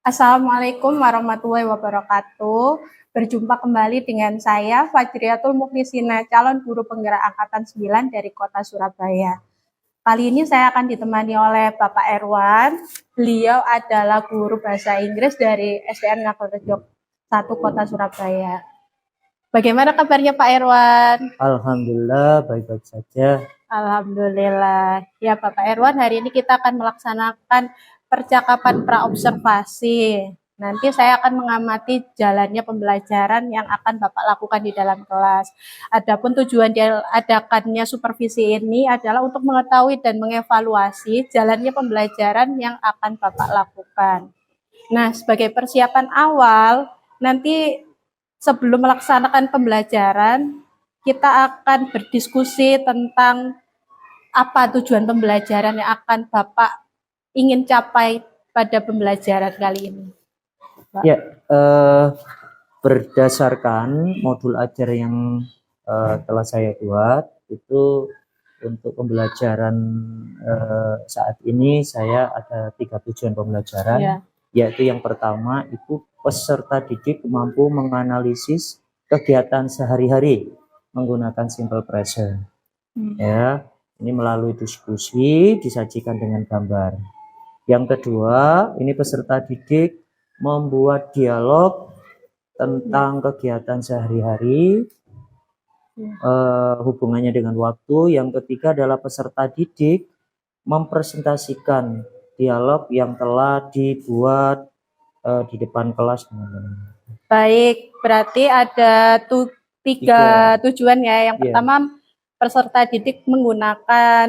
Assalamualaikum warahmatullahi wabarakatuh. Berjumpa kembali dengan saya, Fajriatul Muklisina, calon guru penggerak Angkatan 9 dari Kota Surabaya. Kali ini saya akan ditemani oleh Bapak Erwan. Beliau adalah guru bahasa Inggris dari SDN Ngagalrejo 1 Kota Surabaya. Bagaimana kabarnya Pak Erwan? Alhamdulillah baik-baik saja. Alhamdulillah. Ya Bapak Erwan, hari ini kita akan melaksanakan percakapan praobservasi. Nanti saya akan mengamati jalannya pembelajaran yang akan Bapak lakukan di dalam kelas. Adapun tujuan diadakannya supervisi ini adalah untuk mengetahui dan mengevaluasi jalannya pembelajaran yang akan Bapak lakukan. Nah, sebagai persiapan awal, nanti sebelum melaksanakan pembelajaran, kita akan berdiskusi tentang apa tujuan pembelajaran yang akan Bapak ingin capai pada pembelajaran kali ini. Ya, berdasarkan modul ajar yang telah saya buat, itu untuk pembelajaran saat ini saya ada 3 tujuan pembelajaran, yaitu yang pertama itu peserta didik mampu menganalisis kegiatan sehari-hari menggunakan simple present. Ya, ini melalui diskusi disajikan dengan gambar. Yang kedua, ini peserta didik membuat dialog tentang kegiatan sehari-hari, hubungannya dengan waktu. Yang ketiga adalah peserta didik mempresentasikan dialog yang telah dibuat di depan kelas. Baik, berarti ada tiga tujuan ya. Yang pertama, peserta didik menggunakan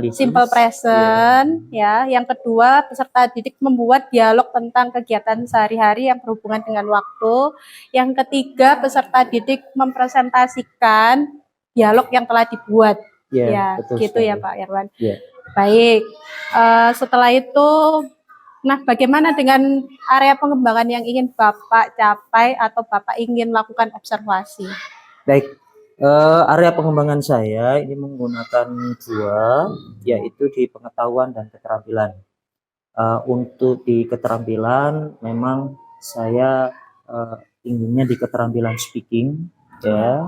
simple present, ya. Yang kedua, peserta didik membuat dialog tentang kegiatan sehari-hari yang berhubungan dengan waktu. Yang ketiga, peserta didik mempresentasikan dialog yang telah dibuat. Ya, gitu sekali. Ya Pak Erwan. Baik, setelah itu, nah bagaimana dengan area pengembangan yang ingin Bapak capai atau Bapak ingin lakukan observasi? Baik. Area pengembangan saya ini menggunakan 2, yaitu di pengetahuan dan keterampilan. Untuk di keterampilan memang saya inginnya di keterampilan speaking, ya,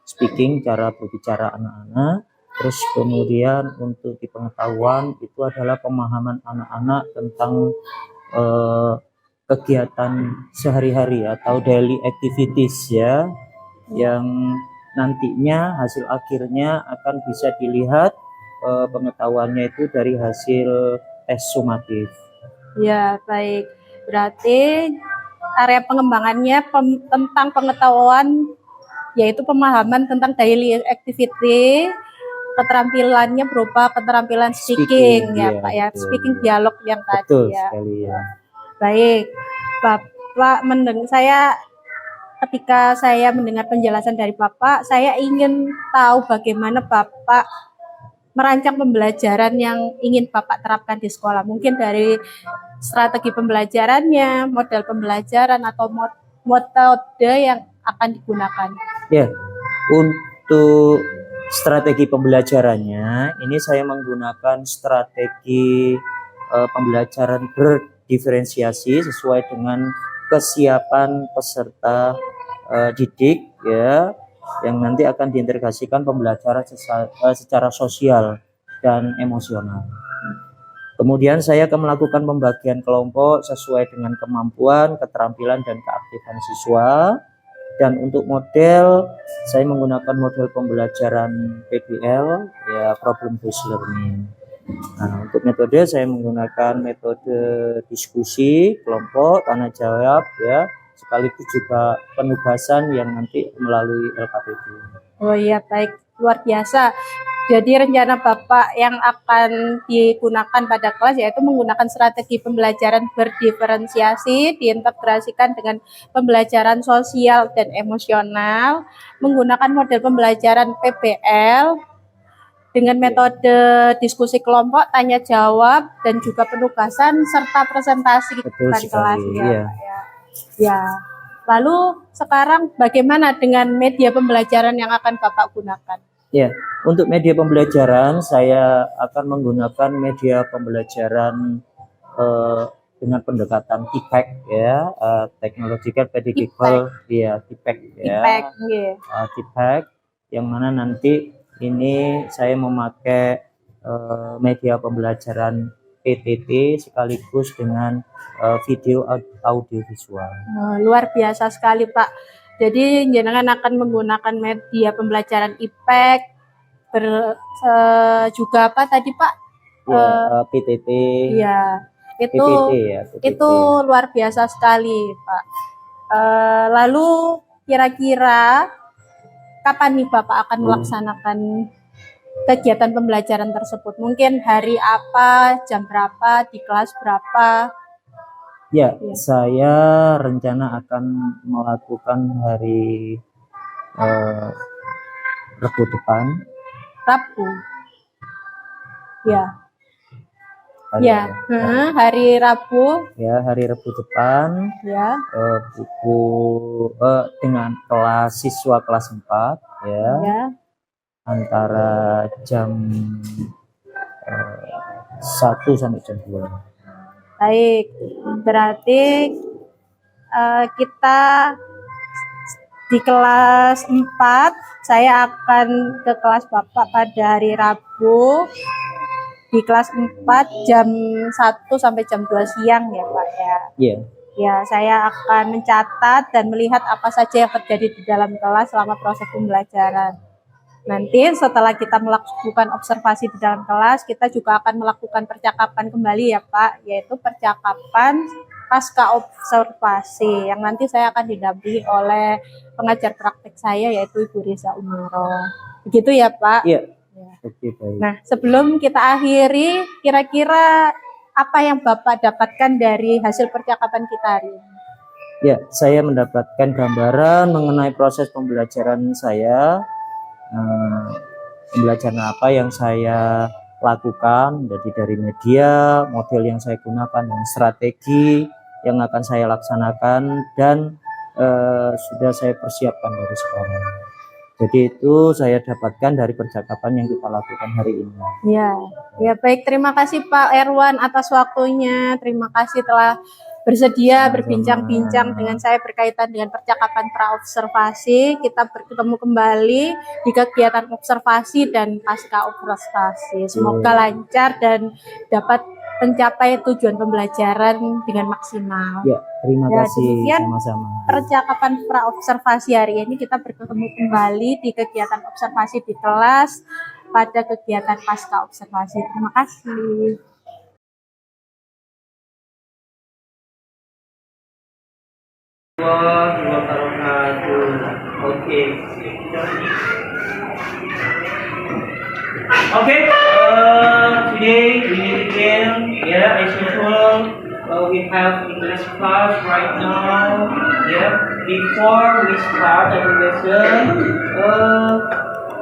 speaking, cara berbicara anak-anak. Terus kemudian untuk di pengetahuan itu adalah pemahaman anak-anak tentang kegiatan sehari-hari atau daily activities, ya, yang nantinya hasil akhirnya akan bisa dilihat pengetahuannya itu dari hasil tes sumatif. Ya, baik. Berarti area pengembangannya tentang pengetahuan, yaitu pemahaman tentang daily activity, keterampilannya berupa keterampilan speaking ya Pak ya, speaking dialog yang tadi ya. Baik, Bapak saya ketika saya mendengar penjelasan dari Bapak, saya ingin tahu bagaimana Bapak merancang pembelajaran yang ingin Bapak terapkan di sekolah. Mungkin dari strategi pembelajarannya, model pembelajaran, atau metode yang akan digunakan. Ya, untuk strategi pembelajarannya, ini saya menggunakan strategi pembelajaran berdiferensiasi sesuai dengan kesiapan peserta didik, ya, yang nanti akan diintegrasikan pembelajaran secara sosial dan emosional. Kemudian saya akan melakukan pembagian kelompok sesuai dengan kemampuan, keterampilan, dan keaktifan siswa. Dan untuk model, saya menggunakan model pembelajaran PBL, ya, problem based learning. Nah, untuk metode saya menggunakan metode diskusi kelompok, tanya jawab, ya, sekaligus juga penugasan yang nanti melalui LKPD. Oh iya, baik, luar biasa. Jadi rencana Bapak yang akan digunakan pada kelas yaitu menggunakan strategi pembelajaran berdiferensiasi, diintegrasikan dengan pembelajaran sosial dan emosional, menggunakan model pembelajaran PBL, dengan metode diskusi kelompok, tanya jawab, dan juga penugasan serta presentasi di kelas ya. Ya. Lalu sekarang bagaimana dengan media pembelajaran yang akan Bapak gunakan? Ya, untuk media pembelajaran saya akan menggunakan media pembelajaran dengan pendekatan TPEC ya, Technological Pedagogical ya, TPEC ya, IPEK, nggih. TPEC, yang mana nanti ini saya memakai media pembelajaran PTT sekaligus dengan video audio visual. Luar biasa sekali Pak. Jadi jenengan akan menggunakan media pembelajaran IPEK, juga apa tadi Pak? Ya, PTT. Iya, itu PPT ya, PPT. itu luar biasa sekali Pak. Lalu kira-kira kapan nih Bapak akan melaksanakan kegiatan pembelajaran tersebut? Mungkin hari apa, jam berapa, di kelas berapa? Ya, saya rencana akan melakukan hari Rabu depan. Rabu. Ya. Hari Ya, hari Rabu. Ya, hari Rabu depan. Ya. Dengan siswa kelas 4 ya. Ya. Antara jam 1 sampai jam 2. Baik. Berarti kita di kelas 4 saya akan ke kelas Bapak pada hari Rabu. Di kelas 4 jam 1 sampai jam 2 siang ya Pak ya. Iya. Ya, saya akan mencatat dan melihat apa saja yang terjadi di dalam kelas selama proses pembelajaran. Nanti setelah kita melakukan observasi di dalam kelas, kita juga akan melakukan percakapan kembali ya Pak, yaitu percakapan pasca observasi yang nanti saya akan didampingi oleh pengajar praktek saya yaitu Ibu Riza Umaro. Begitu ya Pak? Iya. Ya. Oke, baik. Nah, sebelum kita akhiri, kira-kira apa yang Bapak dapatkan dari hasil percakapan kita hari ini? Ya, saya mendapatkan gambaran mengenai proses pembelajaran saya. Pembelajaran apa yang saya lakukan, jadi dari media, model yang saya gunakan, dan strategi yang akan saya laksanakan, dan sudah saya persiapkan dari sekarang. Jadi itu saya dapatkan dari percakapan yang kita lakukan hari ini. Ya baik, terima kasih Pak Erwan atas waktunya. Terima kasih telah bersedia berbincang-bincang dengan saya berkaitan dengan percakapan pra-observasi. Kita bertemu kembali di kegiatan observasi dan pasca observasi. Semoga lancar dan dapat mencapai tujuan pembelajaran dengan maksimal. Ya, terima kasih sama-sama. Percakapan pra-observasi hari ini kita bertemu kembali di kegiatan observasi di kelas pada kegiatan pasca observasi. Terima kasih. Okay, today we begin, as usual, we have English class right now, before we start the lesson,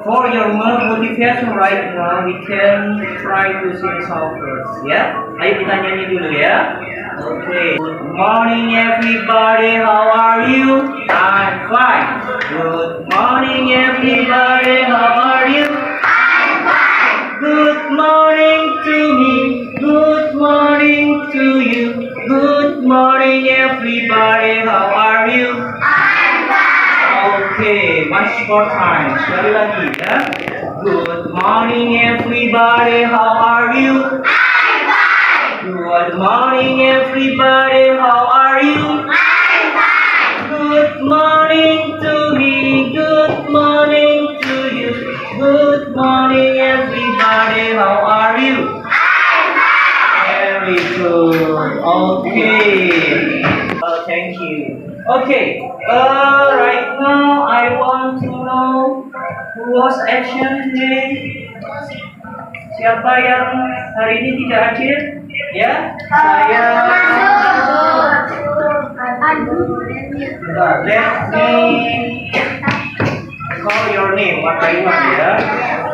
for your motivation right now, we can try to sing song first, ayo kita nyanyi dulu ya. Okay. Good morning everybody, how are you? I'm fine. Good morning everybody, how are you? Good morning to me, good morning to you. Good morning everybody, how are you? I'm fine. Okay, much more time. Sekali lagi ya. Good morning everybody, how are you? I'm fine. Good morning everybody, how are you? I'm fine. Good morning to me, good morning to you. Good morning everybody, how are you? I'm fine. Very good. Okay. Thank you. Okay. Right now I want to know who was absent today. Siapa yang hari ini tidak hadir? Ya, saya. Let me call your name one by one,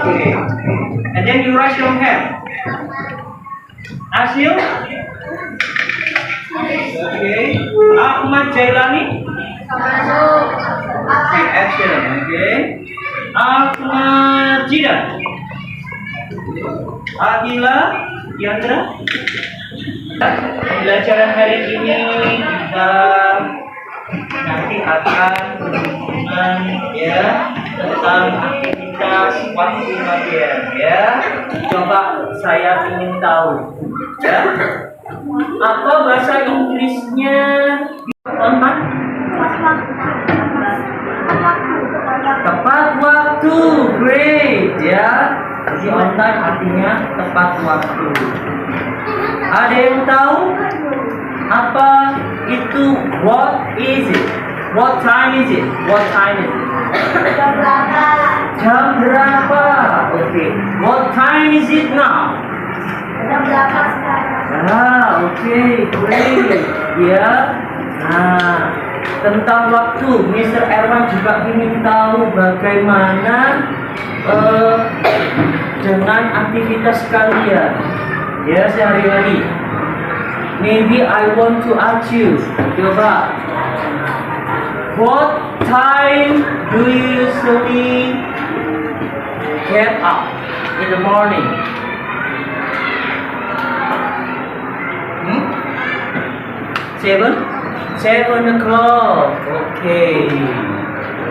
Okay. And then you raise your hand. Asil? Okay. Ahmad Jailani? Okay, excellent. Okay. Ahmad Jidan? Akila Yandra? Pembelajaran hari ini kita nanti akan berhubungan ya tentang aktivitas waktu kalian ya. Coba saya ingin tahu ya apa bahasa Inggrisnya teman? Tepat waktu, great ya. Jadi on time artinya tepat waktu. Ada yang tahu apa itu? What is it? What time is it? What time is it? Jam berapa? Oke. What time is it now? Oke, great. Ya. Nah, tentang waktu, Mr. Erwan juga ingin tahu bagaimana dengan aktivitas kalian ya sehari-hari. Maybe I want to ask you, coba, what time do you usually get up in the morning? Seven o'clock. Okay.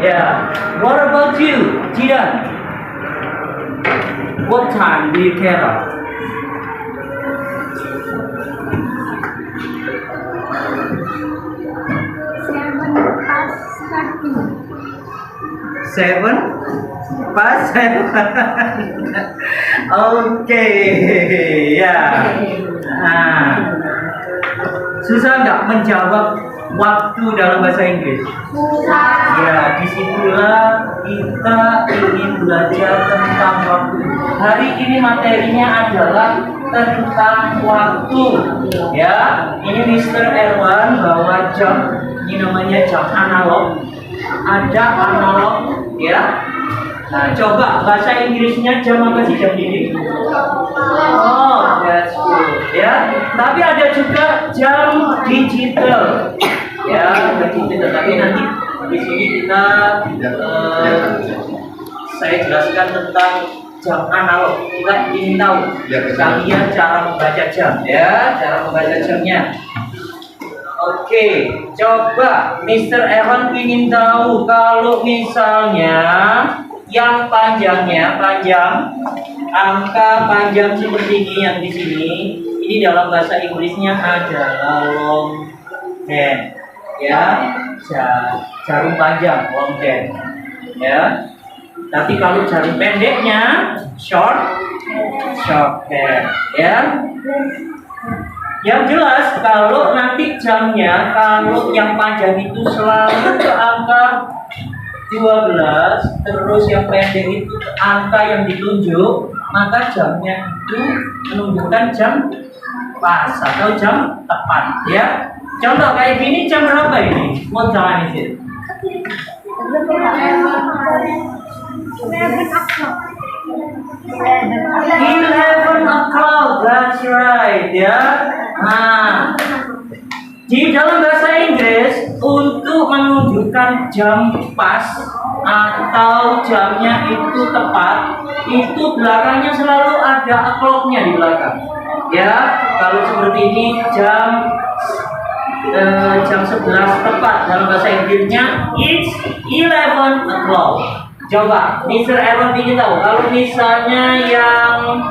Yeah. What about you, Jidan? What time do you get up? Seven past 7. Okay. Yeah. Susah nggak menjawab waktu dalam bahasa Inggris? Ya, disitulah kita ingin belajar tentang waktu. Hari ini materinya adalah tentang waktu. Ya, ini Mr. Erwan bawa jam. Ini namanya jam analog. Ada analog, ya. Nah, coba bahasa Inggrisnya jam apa sih jam ini? Oh, that's good. Ya, tapi ada juga jam digital. Ya, digital. Tapi nanti di sini kita saya jelaskan tentang jam analog. Kita ingin tahu kalian cara membaca jam, ya, cara membaca jamnya. Oke, coba Mr. Evan ingin tahu kalau misalnya yang panjangnya panjang, angka panjang seperti ini yang di sini, ini dalam bahasa Inggrisnya adalah long hand, ya, jarum panjang, long hand, ya. Tapi kalau jarum pendeknya short hand, ya. Yang jelas kalau nanti jamnya, kalau yang panjang itu selalu ke angka 12, terus yang pendek itu angka yang ditunjuk, maka jamnya itu menunjukkan jam pas atau jam tepat, ya. Contoh kayak gini, jam berapa ini? What time is it? 11 o'clock, that's right, ya. Nah, di dalam bahasa Inggris untuk menunjukkan jam pas atau jamnya itu tepat, itu belakangnya selalu ada clocknya di belakang. Ya, kalau seperti ini jam 11 tepat dalam bahasa Inggrisnya it's 11 o'clock. Coba, Mr. Aaron ingin tahu kalau misalnya yang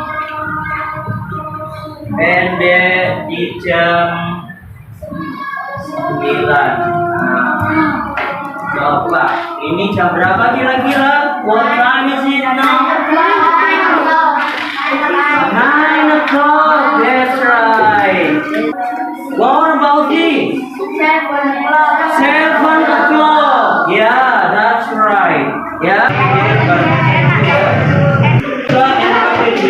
pendek di jam 9. Coba, ini jam berapa kira-kira? What time is it now? 9 o'clock, that's right. What about this? 7 o'clock. Yeah, that's right. Ya, LKPD,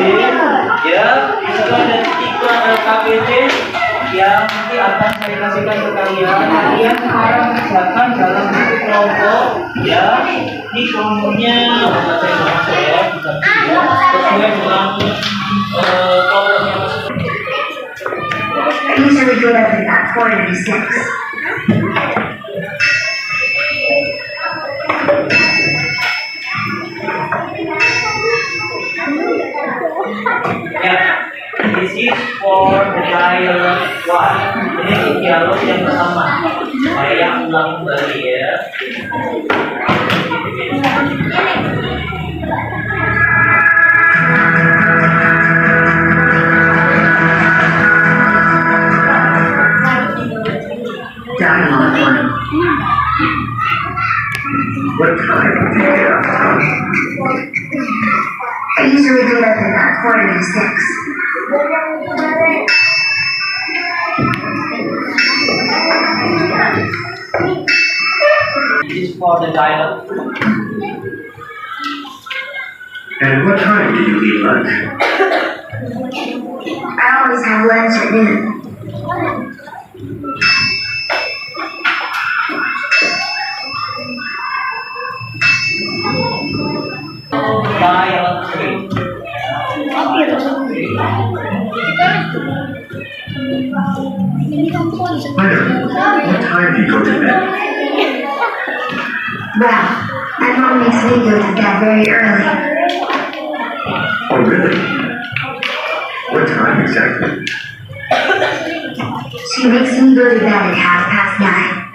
ya, itu ada 3 LKPD yang nanti akan saya kasihkan ke kalian. Kalian sekarang kerjakan dalam satu kelompok, ya. Ini kelompoknya saya sesuai dengan kelompoknya masing-masing. Please reveal every act 486. Ya, This is for the dialogue one. Ini dialog yang pertama. Saya ulang kembali ya. Dialogue 1. What time do you get up, Tom? I usually get up at about 5:45. This is for the dialogue. And what time do you eat lunch? I always have lunch at noon. Dialogue 3. Mother, what time do you go to bed? Well, my mom makes me go to bed very early. Oh, really? What time exactly? She makes me go to bed at 9:30.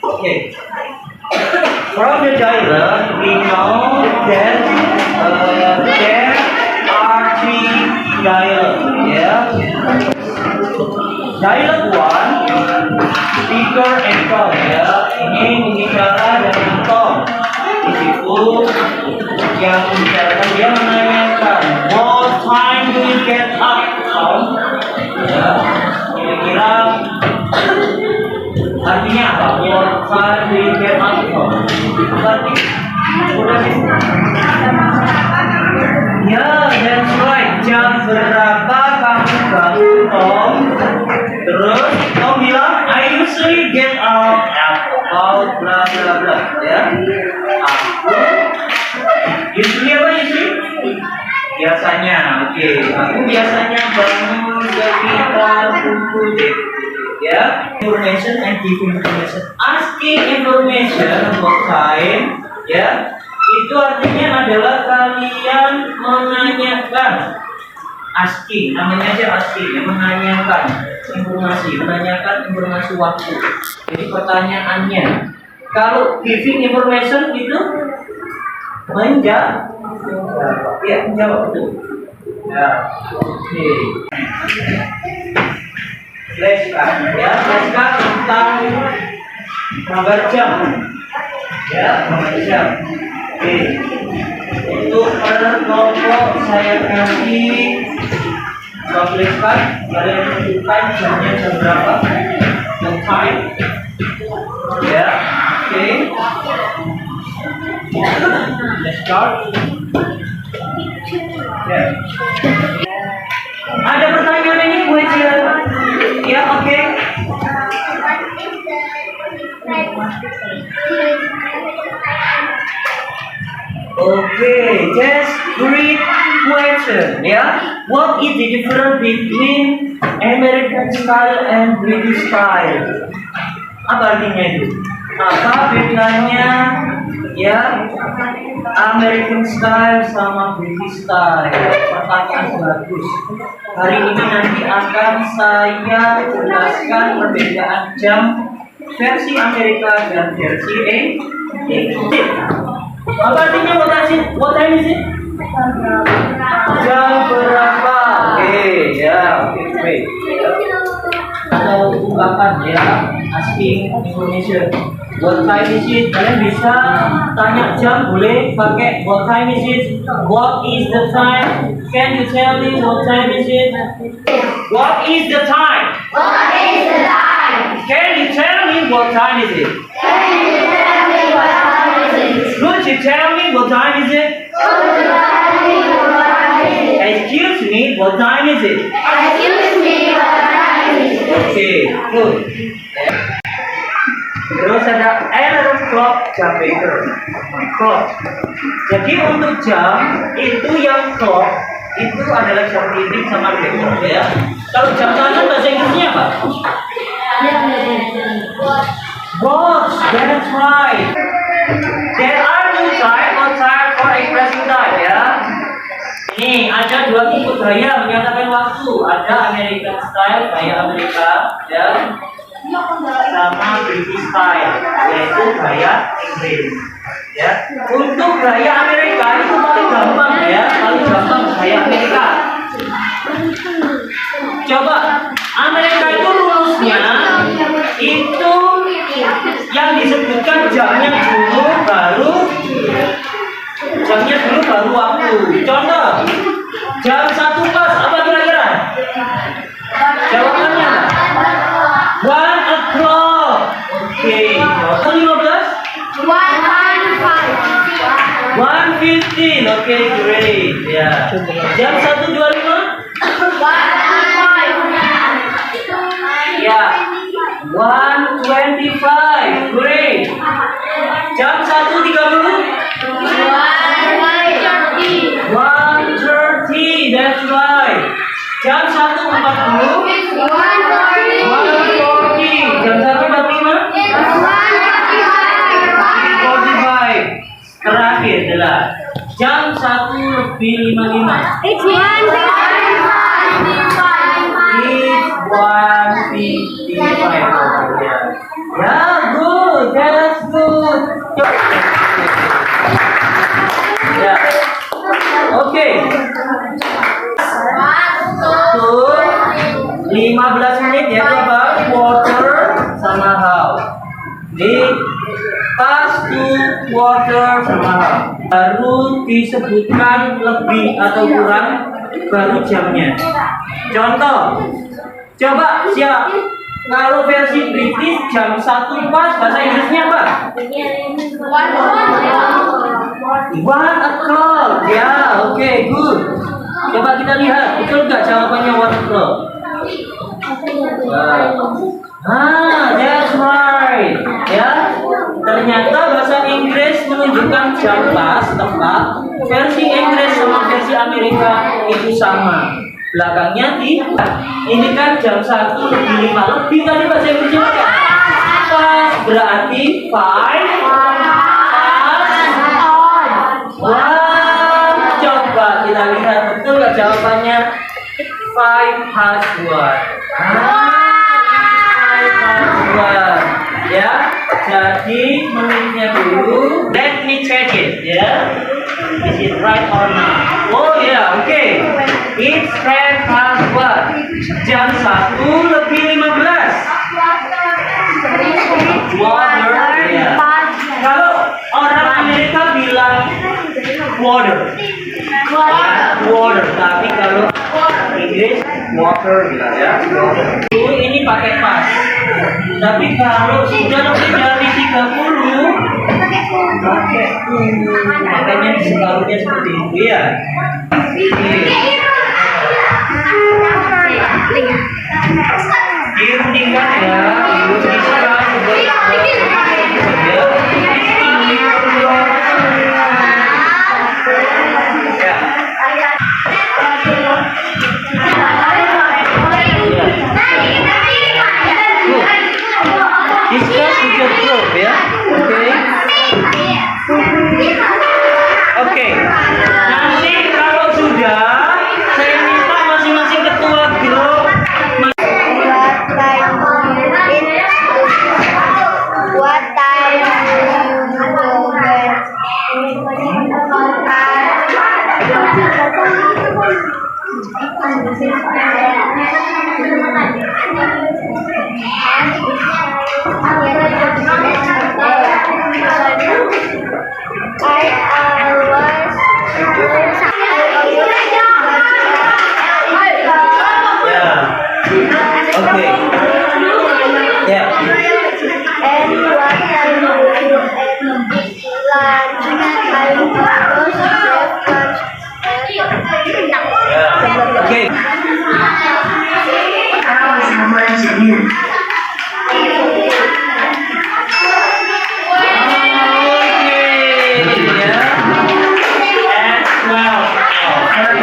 Okay. From the dialogue, we know that there are three dialogues. Yeah. Dialogue one, speaker and tone. Ya, ini pembicara dan tone. Di situ yang pembicara dia menanyakan, what time do you get up, Tom? Ya, kira-kira artinya apa? What time do you get up, Tom? Berarti udah sih. Ya, that's right. Jam berapa kamu bangun, Tom? Terus Tom bilang, I usually get up at about blah blah blah. Ya, aku usually apa usually? Biasanya, oke. Aku biasanya bangun sekitar pukul ya. Information and giving information. Asking information about time, ya. Itu artinya adalah kalian menanyakan. Asking, namanya aja asking, yang menanyakan menanyakan informasi waktu. Jadi pertanyaannya, kalau giving information itu menjawab, ya menjawab betul. Ya, oke. Flashcard, ya flashcard tentang gambar jam, ya gambar jam. Oke. Untuk per kelompok saya kasih flashcard, kalian tentukan jamnya jam berapa, jam time, ya. Oke. Flashcard. Ya. Ada pertanyaan ini Bu Cia? Ya, oke. Okay, just brief question, yeah. What is the difference between American style and British style? Apa artinya itu? Apa bedanya, ya, American style sama British style? Pertanyaan bagus. Hari ini nanti akan saya jelaskan perbedaan jam versi Amerika dan versi Inggris. Apa artinya what time is it? Jam berapa? Oke, ya, oke, baik. Atau ungkapan ya, asking information. What time is it? Kalian bisa tanya jam, boleh pakai what time is it? What is the time? Can you tell me what time is it? What is the time? What is the time? Can you tell me what time is it? Can you tell me what time is it? Could you tell me what time is it? Could you tell me what time is it? Excuse me, what time is it? Excuse me, what time is it? Okay, good. Terus ada alarm clock, jam beker. Clock. Jadi untuk jam itu yang clock itu adalah jam titik sama beker ya. Kalau jam tangan bahasa Inggrisnya apa? Watch. That's gaya Amerika ya, sama British style, yaitu gaya Inggris. Ya, untuk gaya Amerika itu paling gampang ya, paling gampang gaya Amerika. Coba Amerika itu rumusnya itu yang disebutkan jamnya dulu baru waktu. Contoh, jam 1 pas apa kira-kira? Jawabannya 1 o'clock. Oke, 15? 1:15. Oke, great. Ya. Jam 1.25? Ya. 1:25. Great. Jam 1.30? 1:30. That's right. Jam 1.40? 1:40. Jam 1.45? 1:45. Terakhir adalah jam 1:55. It's 1:55. Ya, good. That's good. Ya. Oke. Tuh 15 menit ya apa? Quarter sama half. Di pas to quarter sama half. Baru disebutkan lebih atau kurang baru jamnya. Contoh. Coba siap. Kalau versi British jam 1 pas bahasa Inggrisnya apa? 1 o'clock. Ya, oke, good. Coba kita lihat, betul nggak jawabannya 1 o'clock? That's right. Ya, ternyata bahasa Inggris menunjukkan jam pas tepat. Versi Inggris sama versi Amerika itu sama. Belakangnya ini kan jam 1:05 lebih tadi bahasa Inggrisnya pas berarti 5 Wah, coba kita lihat betul nggak jawabannya 5 past 1. 5 past 1 ya. Jadi menitnya dulu. Let me check it ya. Is it right or not? Oh ya, oke. It's 10 past 1. Jam 1:15. Water. Ya. Kalau orang Amerika bilang water. Water. Tapi kalau Inggris water bilang ya. Ini pakai pas. Tapi kalau sudah lebih dari 30 pakai makanya separuhnya seperti itu ya. Dirundingkan ya. Discuss with your group ya. Oke. Nanti kalau sudah saya minta masing-masing ketua grup What time do you go bed? Okay. Yeah. And what time do you eat lunch? I always have lunch Yeah. Okay. I always have lunch at noon.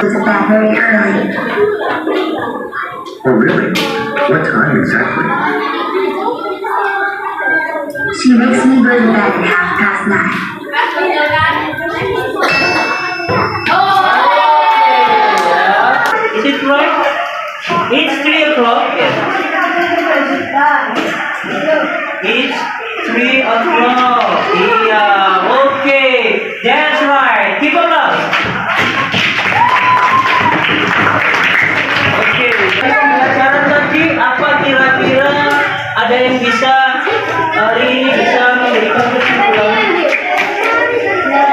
It's about very early. Oh, really? What time exactly? She makes me go to bed at 9:30. Is it right? It's 3 o'clock. Yes. It's 3 o'clock. Iya, oke. That's right. Keep on up. Oke, pembelajaran tadi apa kira-kira ada yang bisa hari ini bisa memberikan kesimpulan?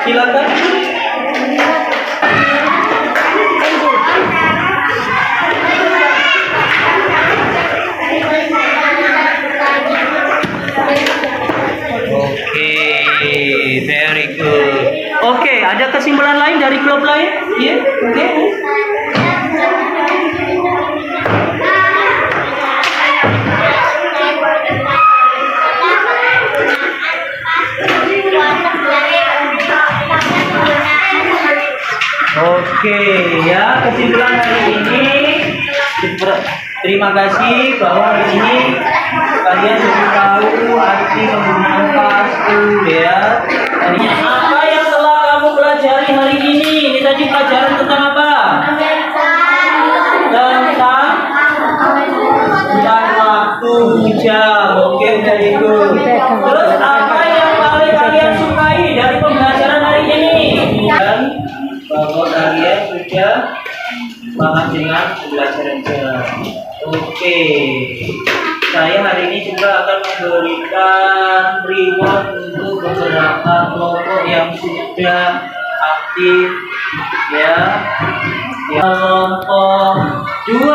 Silakan. Oke, very good. Oke, ada kesimpulan lain dari klub lain? Iya, oke. Oke, ya kesimpulan hari ini. Terima kasih bahwa hari ini kalian sudah tahu arti penggunaan pastu ya. Tadinya apa yang telah kamu pelajari hari ini? Ini tadi pelajaran tentang apa? Tentang waktu jam. Oke, very good. Terus apa yang paling kalian sukai dari pembelajaran hari ini? Dan bahwa kalian sudah paham dengan pembelajarannya. Oke, saya hari ini juga akan memberikan reward untuk beberapa kelompok yang sudah aktif ya. Kelompok 2,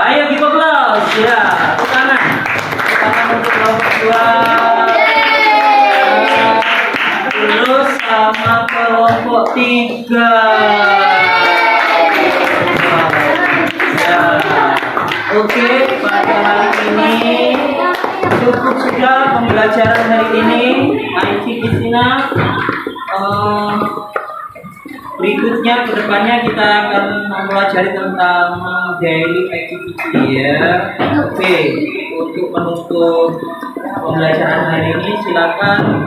ayo give applause ya, tepuk tangan untuk kelompok 2. Terus sama kelompok 3. Oke, pada hari ini cukup sudah pembelajaran hari ini. IT Kristina. Berikutnya kedepannya kita akan mempelajari tentang daily activity ya. Oke, untuk penutup pembelajaran hari ini silakan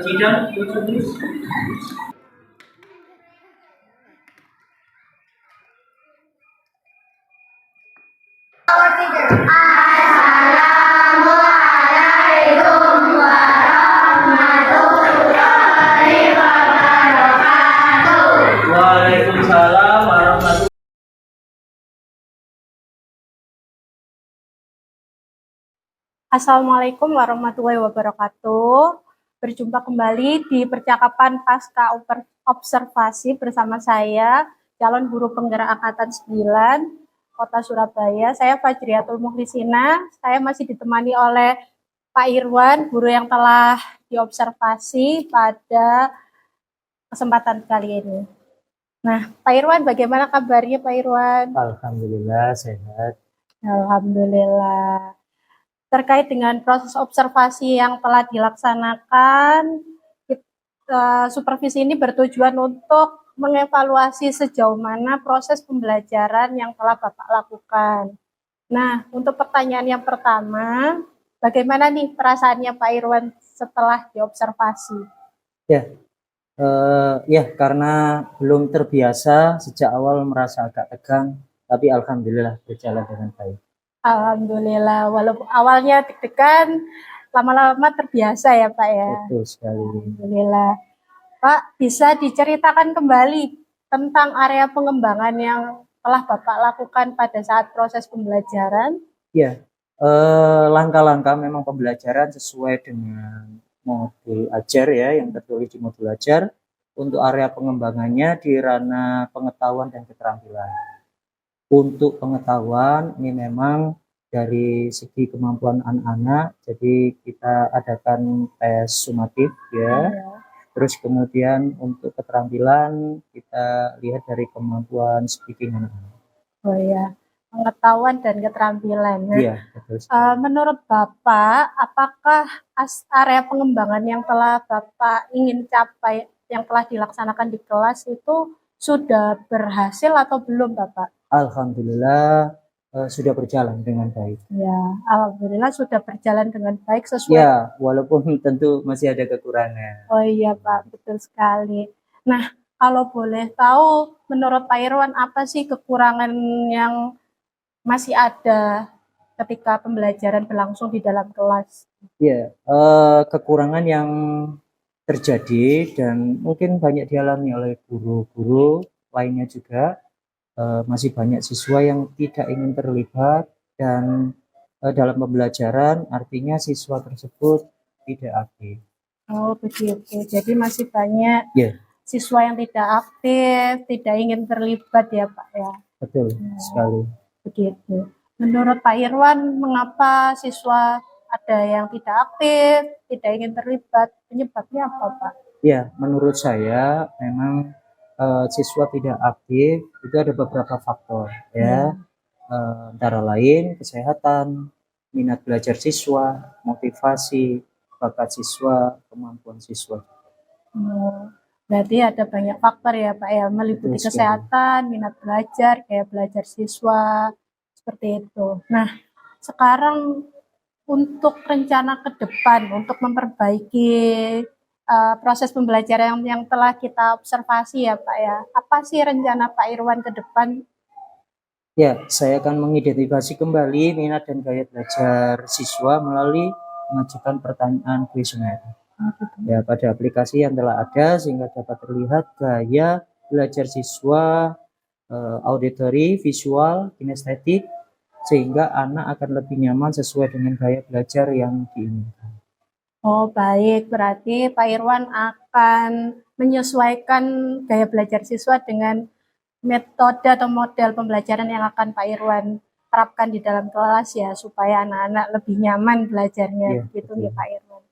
Jidan tulis. Waalaikumsalam warahmatullahi. Assalamualaikum warahmatullahi wabarakatuh. Berjumpa kembali di percakapan pasca observasi bersama saya, calon guru penggerak angkatan 9 Kota Surabaya. Saya Fajriatul Mukhlisina. Saya masih ditemani oleh Pak Irwan, guru yang telah diobservasi pada kesempatan kali ini. Nah, Pak Irwan, bagaimana kabarnya Pak Irwan? Alhamdulillah sehat. Alhamdulillah. Terkait dengan proses observasi yang telah dilaksanakan, supervisi ini bertujuan untuk mengevaluasi sejauh mana proses pembelajaran yang telah Bapak lakukan. Nah, untuk pertanyaan yang pertama, bagaimana nih perasaannya Pak Irwan setelah diobservasi? Ya, karena belum terbiasa sejak awal merasa agak tegang, tapi alhamdulillah berjalan dengan baik. Alhamdulillah, walaupun awalnya deg-degan, lama-lama terbiasa ya Pak ya. Betul sekali. Alhamdulillah. Pak, bisa diceritakan kembali tentang area pengembangan yang telah Bapak lakukan pada saat proses pembelajaran? Ya, langkah-langkah memang pembelajaran sesuai dengan modul ajar ya, yang tertulis di modul ajar. Untuk area pengembangannya di ranah pengetahuan dan keterampilan. Untuk pengetahuan ini memang dari segi kemampuan anak-anak, jadi kita adakan tes sumatif ya. Terus kemudian untuk keterampilan kita lihat dari kemampuan speaking anak-anak. Oh ya, pengetahuan dan keterampilan. Iya, betul. Menurut Bapak, apakah area pengembangan yang telah Bapak ingin capai, yang telah dilaksanakan di kelas itu sudah berhasil atau belum, Bapak? Alhamdulillah sudah berjalan dengan baik. Ya, alhamdulillah sudah berjalan dengan baik sesuai. Ya, walaupun tentu masih ada kekurangan. Oh iya Pak, betul sekali. Nah, kalau boleh tahu, menurut Pak Irwan apa sih kekurangan yang masih ada ketika pembelajaran berlangsung di dalam kelas? Ya, kekurangan yang terjadi dan mungkin banyak dialami oleh guru-guru lainnya juga, masih banyak siswa yang tidak ingin terlibat dan dalam pembelajaran, artinya siswa tersebut tidak aktif. Oh, begitu. Jadi masih banyak Ya, siswa yang tidak aktif, tidak ingin terlibat ya, Pak ya. betul sekali. Begitu. Menurut Pak Irwan, mengapa siswa ada yang tidak aktif, tidak ingin terlibat? Penyebabnya apa, Pak? Ya, menurut saya memang siswa tidak aktif itu ada beberapa faktor ya. Antara lain kesehatan, minat belajar siswa, motivasi, bakat siswa, kemampuan siswa. Oh, berarti ada banyak faktor ya, Pak ya, meliputi Betul sekali. kesehatan, minat belajar, kayak belajar siswa, seperti itu. Nah, sekarang untuk rencana ke depan, untuk memperbaiki proses pembelajaran yang telah kita observasi ya, Pak ya. Apa sih rencana Pak Irwan ke depan? Ya, saya akan mengidentifikasi kembali minat dan gaya belajar siswa melalui mengajukan pertanyaan kuesioner. Ya, pada aplikasi yang telah ada sehingga dapat terlihat gaya belajar siswa, auditory, visual, kinestetik, sehingga anak akan lebih nyaman sesuai dengan gaya belajar yang diinginkan. Oh, baik. Berarti Pak Irwan akan menyesuaikan gaya belajar siswa dengan metode atau model pembelajaran yang akan Pak Irwan terapkan di dalam kelas ya, supaya anak-anak lebih nyaman belajarnya, Ya, gitu betul. ya Pak Irwan.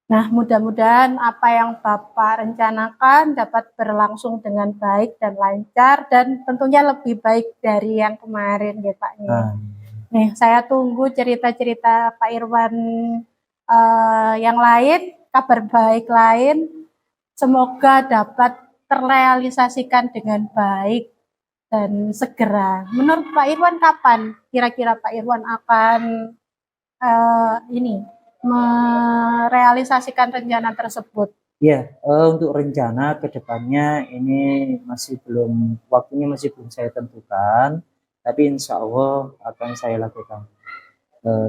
Nah, mudah-mudahan apa yang Bapak rencanakan dapat berlangsung dengan baik dan lancar dan tentunya lebih baik dari yang kemarin ya Pak. Nah, Nih, saya tunggu cerita-cerita Pak Irwan yang lain, kabar baik lain. Semoga dapat terrealisasikan dengan baik dan segera. Menurut Pak Irwan kapan kira-kira Pak Irwan akan ini merealisasikan rencana tersebut? ya, untuk rencana ke depannya ini waktunya masih belum saya tentukan, tapi insya Allah akan saya lakukan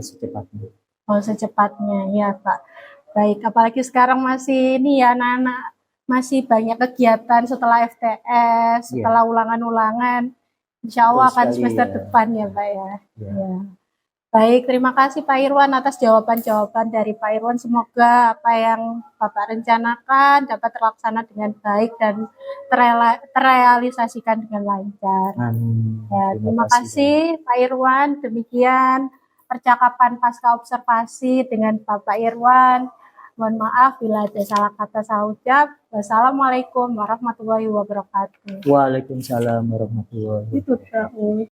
secepatnya. Oh, secepatnya ya Pak. Baik, apalagi sekarang masih ini ya anak-anak masih banyak kegiatan setelah FTS, Iya, setelah ulangan-ulangan. Insya Allah betul akan sekali semester ya. depan ya Pak ya. Ya. Ya. Baik, terima kasih Pak Irwan atas jawaban-jawaban dari Pak Irwan. Semoga apa yang Bapak rencanakan dapat terlaksana dengan baik dan terrealisasikan dengan lancar. Amin. Ya, terima kasih. kasih Pak Irwan. Demikian percakapan pasca observasi dengan Bapak Irwan. Mohon maaf bila ada salah kata salah ucap. Wassalamualaikum warahmatullahi wabarakatuh. Waalaikumsalam warahmatullahi wabarakatuh. Itu